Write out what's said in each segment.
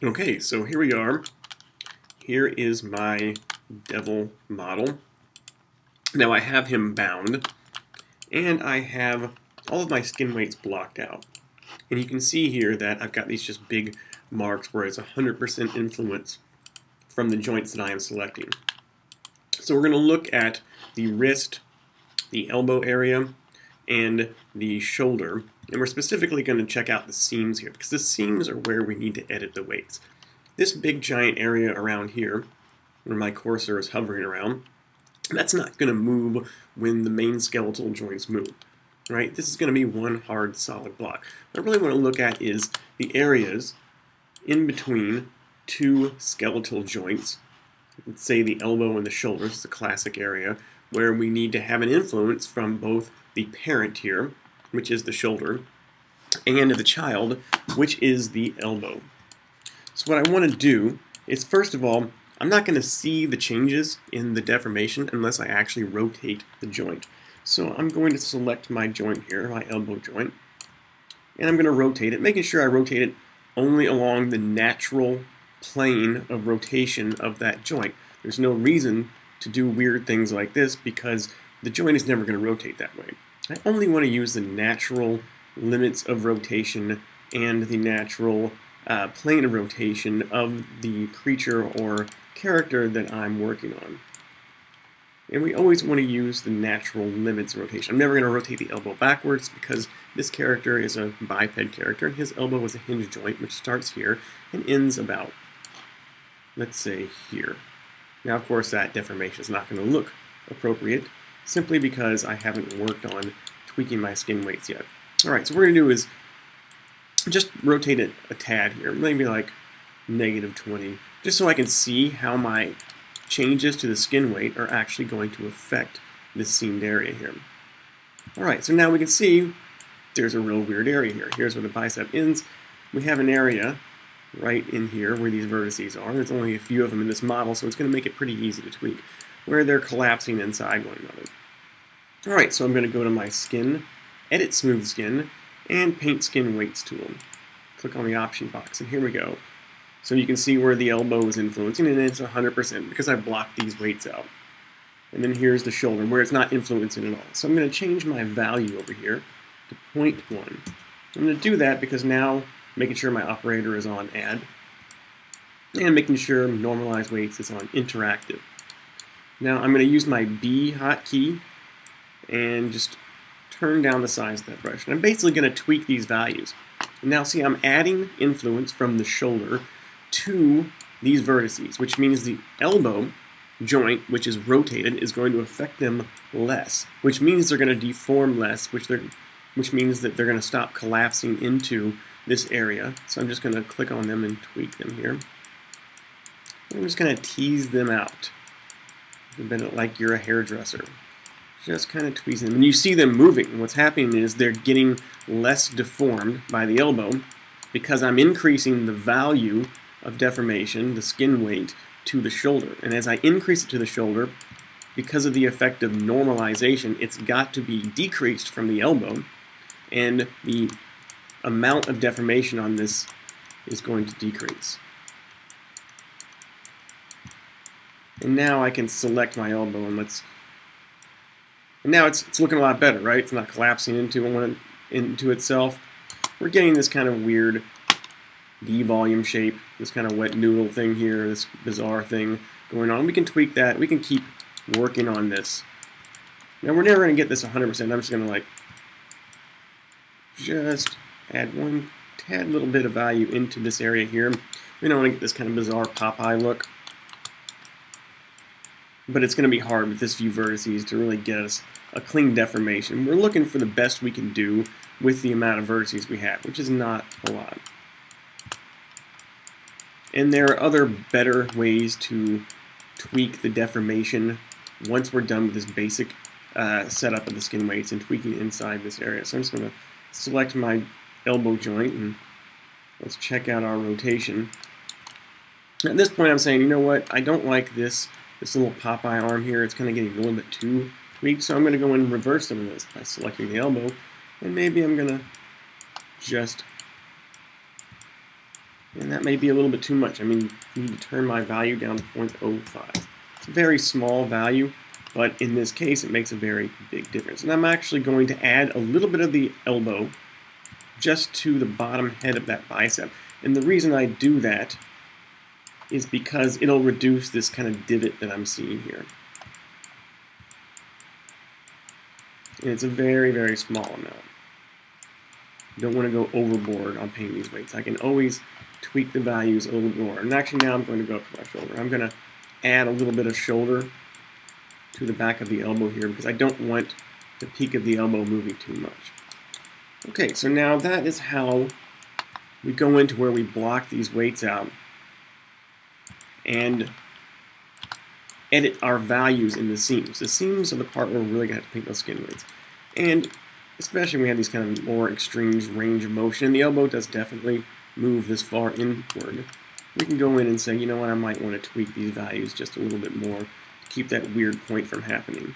Okay, so here we are. Here is my devil model. Now I have him bound, and I have all of my skin weights blocked out. And you can see here that I've got these just big marks where it's 100% influence from the joints that I am selecting. So we're going to look at the wrist, the elbow area, and the shoulder. And we're specifically going to check out the seams here, because the seams are where we need to edit the weights. This big giant area around here, where my cursor is hovering around, that's not going to move when the main skeletal joints move. Right? This is going to be one hard solid block. What I really want to look at is the areas in between two skeletal joints. Let's say the elbow and the shoulder is the classic area where we need to have an influence from both the parent here, which is the shoulder, and the child, which is the elbow. So what I want to do is, first of all, I'm not going to see the changes in the deformation unless I actually rotate the joint. So I'm going to select my joint here, my elbow joint, and I'm going to rotate it, making sure I rotate it only along the natural plane of rotation of that joint. There's no reason to do weird things like this because the joint is never going to rotate that way. I only want to use the natural limits of rotation and the natural plane of rotation of the creature or character that I'm working on. And we always want to use the natural limits of rotation. I'm never going to rotate the elbow backwards because this character is a biped character and his elbow is a hinge joint which starts here and ends about, let's say, here. Now of course that deformation is not going to look appropriate simply because I haven't worked on tweaking my skin weights yet. Alright, so what we're going to do is just rotate it a tad here, maybe like -20, just so I can see how my changes to the skin weight are actually going to affect this seamed area here. Alright, so now we can see there's a real weird area here. Here's where the bicep ends. We have an area right in here where these vertices are. There's only a few of them in this model, so it's going to make it pretty easy to tweak, where they're collapsing inside one another. Alright, so I'm going to go to my skin, edit smooth skin, and paint skin weights tool. Click on the option box, and here we go. So you can see where the elbow is influencing, and it's 100% because I blocked these weights out. And then here's the shoulder, where it's not influencing at all. So I'm going to change my value over here to 0.1. I'm going to do that because now making sure my operator is on add, and making sure normalize weights is on interactive. Now I'm going to use my B hotkey and just turn down the size of that brush. And I'm basically going to tweak these values. And now see, I'm adding influence from the shoulder to these vertices, which means the elbow joint, which is rotated, is going to affect them less, which means they're going to deform less, which means that they're going to stop collapsing into this area. So I'm just going to click on them and tweak them here. I'm just going to tease them out, a bit like you're a hairdresser. Just kind of tweezing them. And you see them moving. And what's happening is they're getting less deformed by the elbow because I'm increasing the value of deformation, the skin weight, to the shoulder. And as I increase it to the shoulder, because of the effect of normalization, it's got to be decreased from the elbow, and the amount of deformation on this is going to decrease. And now I can select my elbow, and now it's looking a lot better, right? It's not collapsing into itself. We're getting this kind of weird D-volume shape, this kind of wet noodle thing here, this bizarre thing going on. We can tweak that. We can keep working on this. Now we're never going to get this 100%. I'm just going to just add one tad little bit of value into this area here. We don't want to get this kind of bizarre Popeye look. But it's going to be hard with this few vertices to really get us a clean deformation. We're looking for the best we can do with the amount of vertices we have, which is not a lot. And there are other better ways to tweak the deformation once we're done with this basic setup of the skin weights and tweaking inside this area. So I'm just going to select my elbow joint and let's check out our rotation. At this point I'm saying, you know what, I don't like this little Popeye arm here. It's kind of getting a little bit too tweaked, so I'm going to go and reverse some of this by selecting the elbow, and maybe I'm going to just And that may be a little bit too much. I mean, I need to turn my value down to 0.05. It's a very small value, but in this case, it makes a very big difference. And I'm actually going to add a little bit of the elbow just to the bottom head of that bicep. And the reason I do that is because it'll reduce this kind of divot that I'm seeing here. And it's a very, very small amount. You don't want to go overboard on painting these weights. I can always tweak the values a little more. And actually now I'm going to go up to my shoulder. I'm going to add a little bit of shoulder to the back of the elbow here because I don't want the peak of the elbow moving too much. Okay, so now that is how we go into where we block these weights out and edit our values in the seams. The seams are the part where we're really going to have to paint those skin weights. And especially when we have these kind of more extreme range of motion, and the elbow does definitely move this far inward. We can go in and say, you know what, I might want to tweak these values just a little bit more to keep that weird point from happening.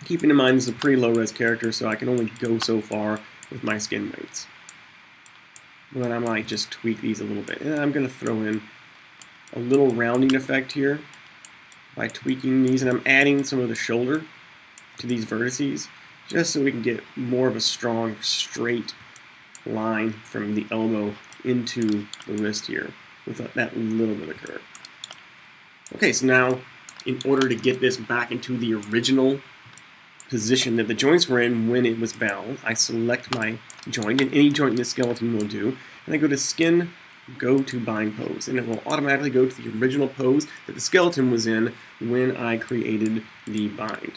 Keeping in mind this is a pretty low-res character, so I can only go so far with my skin weights. But I might just tweak these a little bit. And I'm going to throw in a little rounding effect here by tweaking these, and I'm adding some of the shoulder to these vertices just so we can get more of a strong, straight line from the elbow into the wrist here with that little bit of curve. Okay, so now in order to get this back into the original position that the joints were in when it was bound, I select my joint, and any joint in the skeleton will do, and I go to Skin, go to Bind Pose, and it will automatically go to the original pose that the skeleton was in when I created the bind.